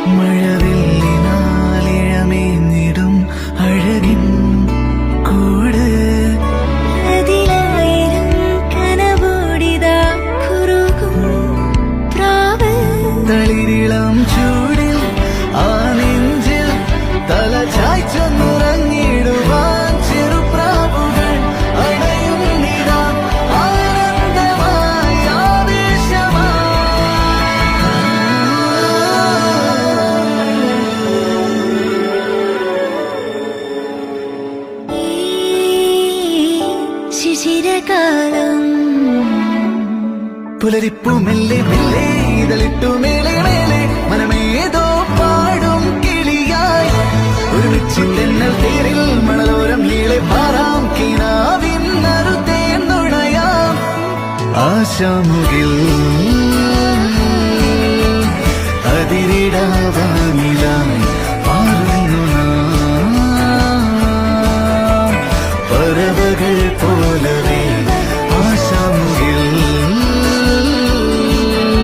മഴവില്ലിനാലിഴമേഞ്ഞിടും അഴകിൻ കൂട് അതിലായിരം കനവോടിതാ കുറുകും പ്രാവ് തളിരിളം ചൂടിൽ ആ നെഞ്ചിൽ തല ചായ്ച്ചൊന്നുറങ്ങിടുവാൻ ചെറുപ്രാവുകൾ അണയുന്നിതാ ആനന്ദമായി ഈ ശിശിരകാലം പുലരിപ്പു മെല്ലെ മെല്ലെ ഇതളിട്ടു മേലെ മേലെ മനമേതോ പാടും കിളിയായി ഒരുമിച്ചിട്ടെന്നൽ തേരിൽ മണലോരം നീളെ പാറാം കിനാവിൻ നറുതേ നുണയാം ആശാമുകിൽ അതിരിടാവാൻ